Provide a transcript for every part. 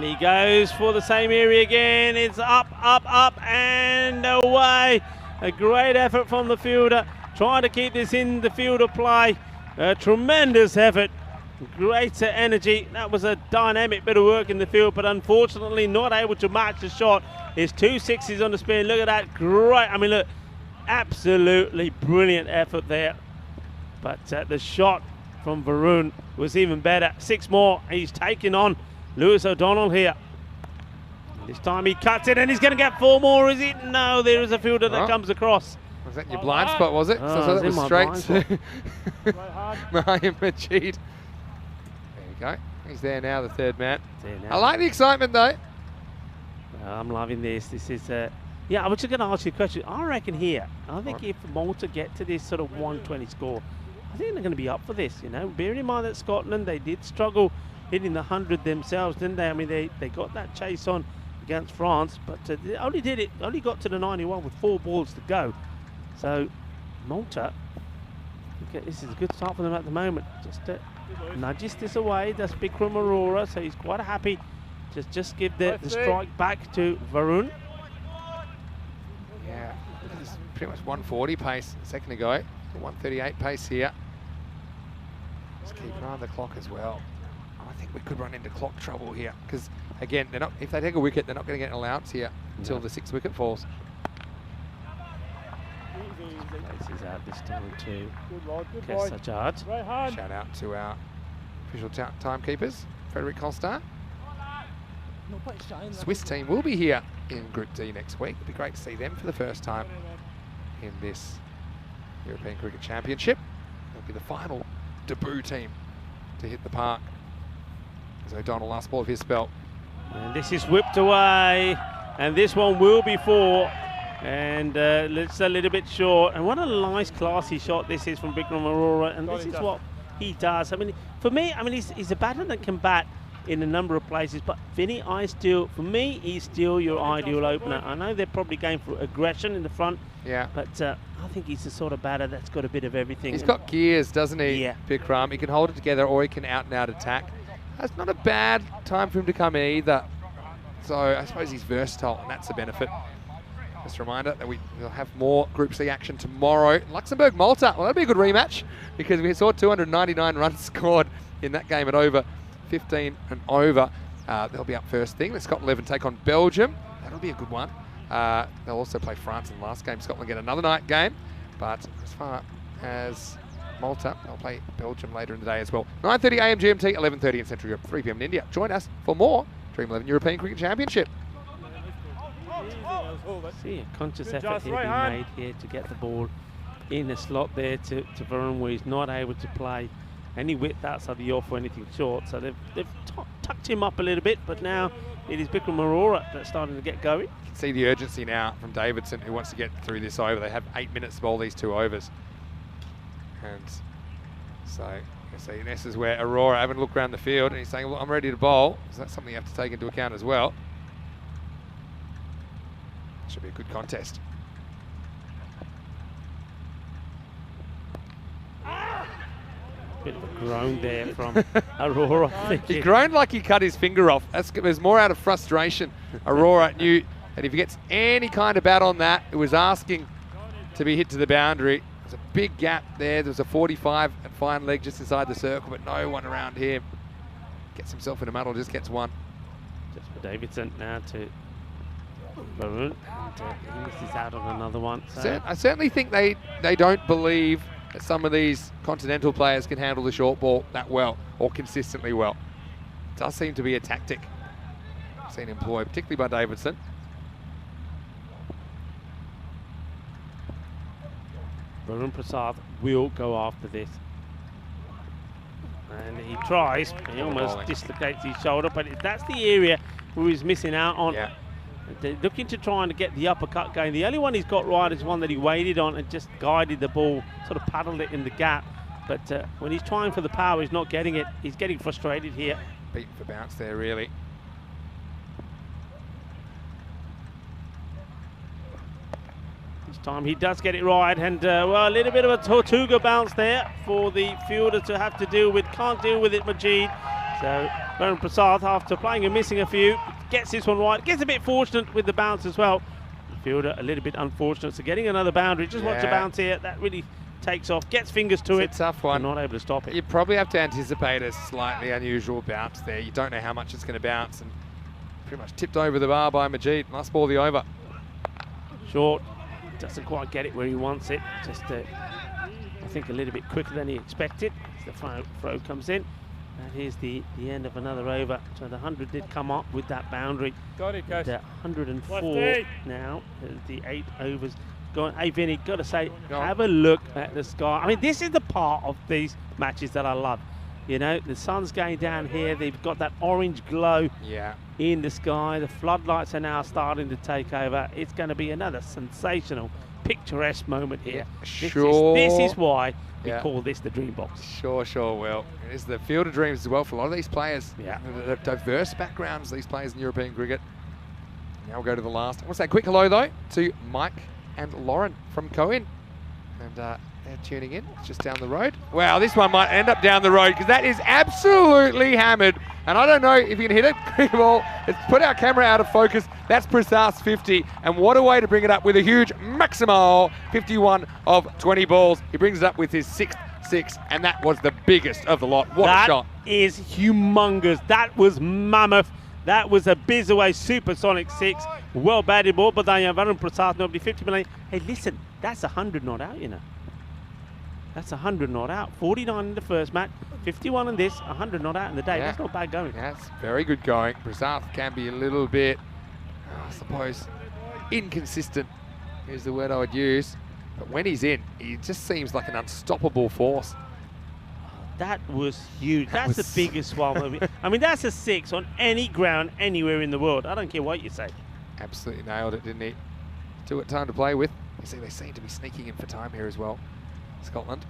And he goes for the same area again. It's up, up, up, and away. A great effort from the fielder, trying to keep this in the field of play. A tremendous effort, greater energy. That was a dynamic bit of work in the field, but unfortunately not able to match the shot. It's 2 sixes on the spin. Look at that, great. I mean, look, absolutely brilliant effort there. But the shot from Varun was even better. 6 more, he's taking on Lewis O'Donnell here. This time he cuts it and he's going to get 4 more, is it? No, there is a fielder that comes across. Was that your blind spot, was it? Oh, so that was straight to Mahim Majid. There you go. He's there now, the third man. I like the excitement though. I'm loving this. This is, yeah, I was just going to ask you a question. I reckon here, I think if Malta get to this sort of 120 score, I think they're going to be up for this, you know. Bearing in mind that Scotland, they did struggle hitting the 100 themselves, didn't they? I mean, they got that chase on against France, but they only got to the 91 with 4 balls to go. So Malta, okay, this is a good start for them at the moment. Just nudges this away. That's Bikram Arora, so he's quite happy. Just give the strike back to Varun. Yeah, this is pretty much 140 pace a second ago. 138 pace here. Just keep an eye on the clock as well. I think we could run into clock trouble here because, again, they're not. If they take a wicket, they're not going to get an allowance here until the 6th wicket falls. This is out this time too. Sajjad. Shout out to our official timekeepers, Frederick Colstar. Swiss team will be here in Group D next week. It'll be great to see them for the first time in this European Cricket Championship. It'll be the final debut team to hit the park. As O'Donnell, last ball of his spell. And this is whipped away, and this one will be 4. And it's a little bit short. And what a nice, classy shot this is from Bikram Arora. And this is what he does. I mean, for me, I mean, he's a batter that can bat in a number of places. But Vinny, for me, he's still your ideal opener. I know they're probably going for aggression in the front. Yeah. But I think he's the sort of batter that's got a bit of everything. He's got gears, doesn't he, yeah. Bikram? He can hold it together or he can out and out attack. That's not a bad time for him to come in either. So I suppose he's versatile, and that's a benefit. Just a reminder that we'll have more Group C action tomorrow. Luxembourg, Malta. Well, that'll be a good rematch because we saw 299 runs scored in that game at over 15 and over. They'll be up first thing. Let Scotland 11 take on Belgium. That'll be a good one. They'll also play France in the last game. Scotland get another night game. But as far as Malta, they'll play Belgium later in the day as well. 9:30 AM GMT, 11:30 in Central Europe, 3 PM in India. Join us for more Dream 11 European Cricket Championship. See a conscious effort here being made here to get the ball in the slot there to Varun, where he's not able to play any width outside the off or anything short. So they've tucked him up a little bit, but now it is Bikram Arora that's starting to get going. You can see the urgency now from Davidson, who wants to get through this over. They have 8 minutes to bowl these 2 overs. And so you see this is where Arora having a look around the field and he's saying, well, I'm ready to bowl. So that's something you have to take into account as well. Should be a good contest. Bit of a groan there from Arora. He groaned like he cut his finger off. There's more out of frustration. Arora knew that if he gets any kind of bat on that, it was asking to be hit to the boundary. There's a big gap there. There's a 45 and fine leg just inside the circle, but no one around him. Gets himself in a muddle, just gets 1. Just for Davidson now to Varun, and he misses out on another one. So. I certainly think they don't believe that some of these continental players can handle the short ball that well or consistently well. It does seem to be a tactic seen employed, particularly by Davidson. Varun Prasad will go after this. And he tries, he almost dislocates his shoulder, but that's the area where he's missing out on. Yeah. They're looking to try and get the uppercut going. The only one he's got right is one that he waited on and just guided the ball, sort of paddled it in the gap. But when he's trying for the power, he's not getting it. He's getting frustrated here. Beaten for bounce there, really. This time he does get it right, and well, a little bit of a Tortuga bounce there for the fielder to have to deal with. Can't deal with it, Majid. So Varun Prasad, after playing and missing a few, gets this one right. Gets a bit fortunate with the bounce as well. The fielder a little bit unfortunate, so getting another boundary. Just watch the bounce here. That really takes off. Gets fingers to it. It's a tough one. Not able to stop it. You probably have to anticipate a slightly unusual bounce there. You don't know how much it's going to bounce, and pretty much tipped over the bar by Majid. Nice ball, the over. Short. Doesn't quite get it where he wants it. Just, I think, a little bit quicker than he expected. As the throw comes in. And here's the end of another over. So the 100 did come up with that boundary. Got it, guys. 104 now. The 8 overs going. Hey, Vinny, got to say, have a look at the sky. I mean, this is the part of these matches that I love. You know, the sun's going down here. They've got that orange glow in the sky. The floodlights are now starting to take over. It's going to be another sensational, picturesque moment here. This is why we call this the Dream Box. Sure will. It is the field of dreams as well for a lot of these players. Yeah. The diverse backgrounds, these players in European cricket. Now we'll go to the last. I want to say a quick hello, though, to Mike and Lauren from Coen. And they're tuning in. It's just down the road. Wow, this one might end up down the road because that is absolutely hammered. And I don't know if you can hit it. Cricket ball. Let's put our camera out of focus. That's Prasad's 50. And what a way to bring it up with a huge Maximal 51 of 20 balls. He brings it up with his 6th 6, and that was the biggest of the lot. What a shot. That is humongous. That was mammoth. That was a Bizaway supersonic 6. Well batted ball, but then Varun Prasad, nobody 50 million. Hey, listen, that's 100 not out, you know. That's 100 not out. 49 in the first match, 51 in this, 100 not out in the day. That's not bad going. That's very good going. Prasad can be a little bit, I suppose, inconsistent is the word I would use. But when he's in, he just seems like an unstoppable force. That was huge. That's the biggest one. I mean, that's a 6 on any ground, anywhere in the world. I don't care what you say. Absolutely nailed it, didn't he? Still got time to play with. You see, they seem to be sneaking in for time here as well. Scotland.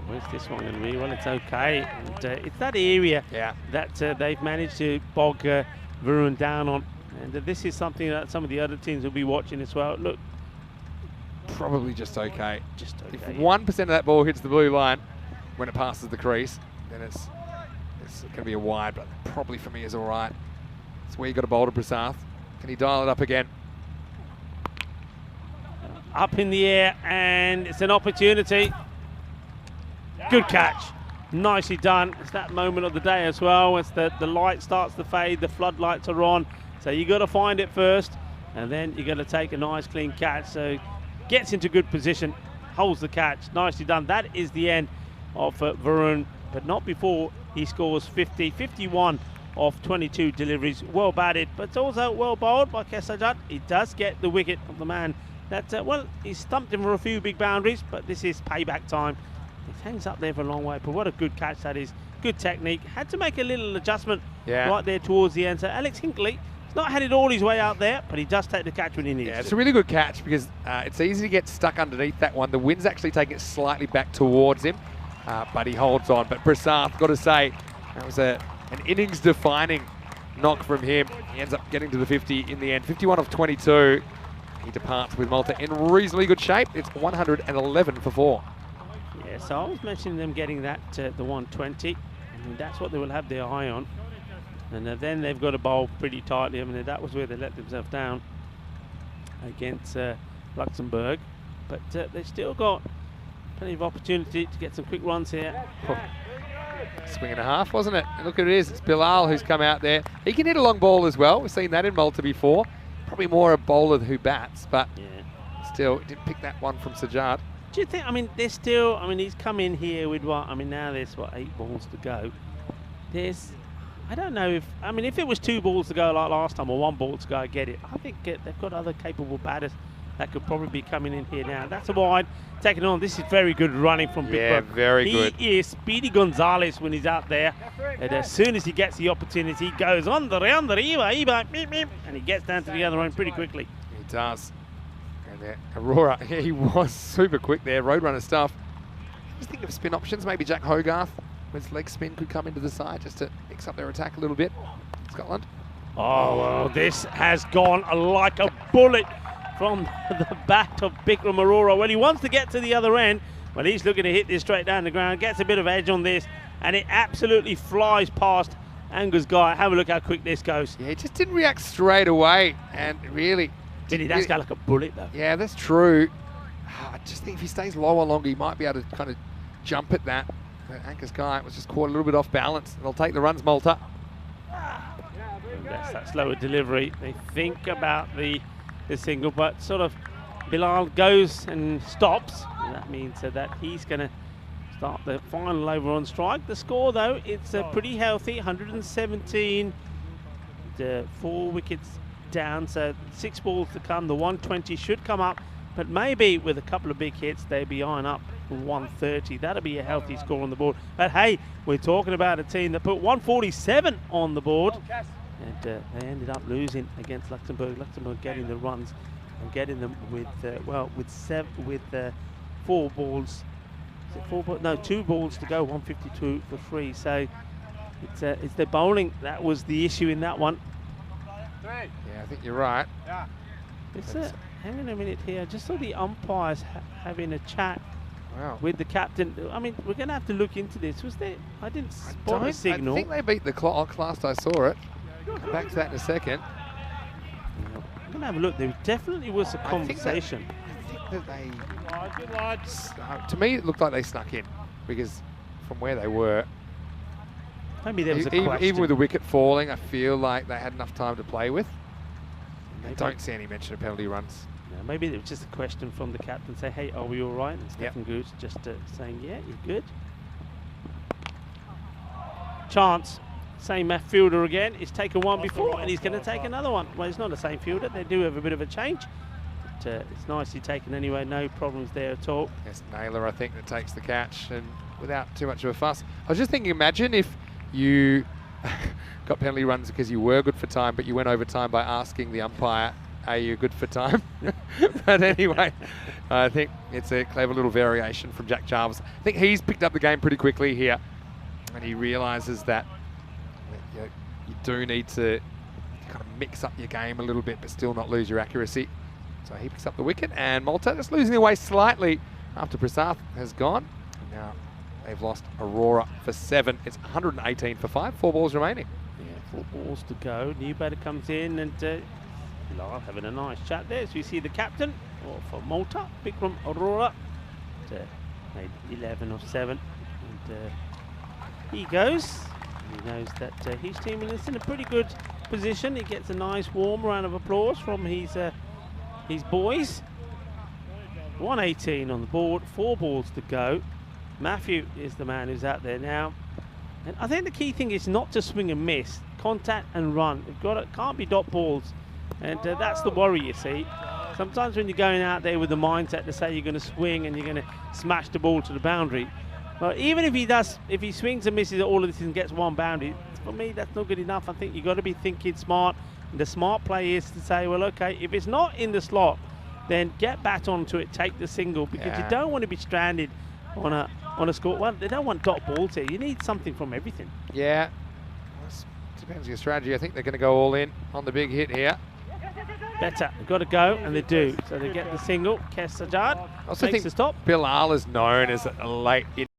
Where's this one going to be? Well, it's okay. And, it's that area that they've managed to bog Varun down on. And this is something that some of the other teams will be watching as well. Look. Probably just okay. Just okay. If 1% of that ball hits the blue line when it passes the crease, then it's going to be a wide, but probably for me is all right. It's where you got to bowl to Prasad. Can he dial it up again? Up in the air, and it's an opportunity. Good catch. Nicely done. It's that moment of the day as well. As the light starts to fade, the floodlights are on. So you got to find it first, and then you got to take a nice clean catch. So gets into good position, holds the catch. Nicely done. That is the end of Varun, but not before he scores 50. 51 of 22 deliveries. Well batted, but it's also well bowled by Kesajat. He does get the wicket of the man. That well, he stumped him for a few big boundaries, but this is payback time. It hangs up there for a long way, but what a good catch that is. Good technique. Had to make a little adjustment right there towards the end. So Alex Hinkley, he's not had it all his way out there, but he does take the catch when he needs to. It's a really good catch because it's easy to get stuck underneath that one. The wind's actually taking it slightly back towards him, but he holds on. But Prasad, got to say, that was an innings-defining knock from him. He ends up getting to the 50 in the end. 51 of 22. He departs with Malta in reasonably good shape. It's 111 for 4. Yeah, so I was mentioning them getting that the 120. I mean, that's what they will have their eye on. And then they've got to bowl pretty tightly. I mean, that was where they let themselves down against Luxembourg. But they've still got plenty of opportunity to get some quick runs here. Swing and a half, wasn't it? And look at it is. It's Bilal who's come out there. He can hit a long ball as well. We've seen that in Malta before. Probably more a bowler who bats, but still didn't pick that one from Sajjad. Do you think, I mean, there's still, I mean, he's come in here with what, I mean, now there's what, 8 balls to go. There's, I don't know if, I mean, if it was 2 balls to go like last time or 1 ball to go, I get it. I think they've got other capable batters that could probably be coming in here now. That's a wide, taking on. This is very good running from Big Bird. Very good. He is Speedy Gonzalez when he's out there. And as soon as he gets the opportunity, he goes under, Iba, beep, beep, and he gets down to the other end pretty quickly. He does. And Aurora, he was super quick there. Roadrunner stuff. Just think of spin options. Maybe Jack Hogarth, with his leg spin, could come into the side just to mix up their attack a little bit. Scotland. Oh, well, this has gone like a bullet from the bat of Bikram Arora. Well, he wants to get to the other end, but he's looking to hit this straight down the ground. Gets a bit of edge on this. and it absolutely flies past Angus Guy. Have a look how quick this goes. Yeah, he just didn't react straight away, and really... Did he? That's got like a bullet though. Yeah, that's true. I just think if he stays lower longer, he might be able to kind of jump at that. But Angus Guy was just caught a little bit off balance. They'll take the runs, Malta. That's that slower delivery. They think about the single, but sort of Bilal goes and stops. And that means that he's going to start the final over on strike. The score, though, it's pretty healthy, 117. 4 wickets down, so 6 balls to come. The 120 should come up, but maybe with a couple of big hits, they'd be eyeing up 130. That'll be a healthy score on the board. But hey, we're talking about a team that put 147 on the board, and they ended up losing against Luxembourg. Luxembourg getting the runs and getting them with with 4 balls. Is it 4 balls? No, 2 balls to go. 152 for 3. So it's the bowling that was the issue in that one. Yeah, I think you're right. Hang on a minute here. I just saw the umpires having a chat with the captain. I mean, we're going to have to look into this. Was there? I didn't spot a signal. I think they beat the clock last I saw it. Come back to that in a second. I'm going to have a look. There definitely was a conversation. I think that to me, it looked like they snuck in because from where they were. Maybe there was a question. Even with the wicket falling, I feel like they had enough time to play with. I don't see any mention of penalty runs. No, maybe it was just a question from the captain, say, hey, are we all right? And Stephen Goose just saying, yeah, you're good. Chance, same fielder again. He's taken one before and he's going to take another one. Well, it's not the same fielder. They do have a bit of a change. But it's nicely taken anyway. No problems there at all. Yes, Naylor, I think, that takes the catch and without too much of a fuss. I was just thinking, imagine if you got penalty runs because you were good for time, but you went over time by asking the umpire, are you good for time? But anyway, I think it's a clever little variation from Jack Jarvis. I think he's picked up the game pretty quickly here, and he realises that you do need to kind of mix up your game a little bit, but still not lose your accuracy. So he picks up the wicket, and Malta just losing their way slightly after Prasath has gone. And now they've lost Aurora for 7. It's 118 for 5. 4 balls remaining. Yeah, 4 balls to go. New batter comes in, and Bilal having a nice chat there. So you see the captain for Malta, Vikram Arora, made 11 of 7. And he goes. He knows that his team is in a pretty good position. He gets a nice warm round of applause from his boys. 118 on the board, 4 balls to go. Matthew is the man who's out there now. And I think the key thing is not to swing and miss, contact and run. Can't be dot balls. And that's the worry, you see. Sometimes when you're going out there with the mindset to say you're going to swing and you're going to smash the ball to the boundary, well, even if he swings and misses all of this and gets 1 boundary, for me that's not good enough. I think you've got to be thinking smart. And the smart play is to say, well, okay, if it's not in the slot, then get back onto it, take the single, because you don't want to be stranded on a score. Well, they don't want dot balls here. You need something from everything. Yeah, depends on your strategy. I think they're going to go all in on the big hit here. Better, they've got to go, and they do. So they get the single. Kes Sajjad takes the stop. Bilal is known as a late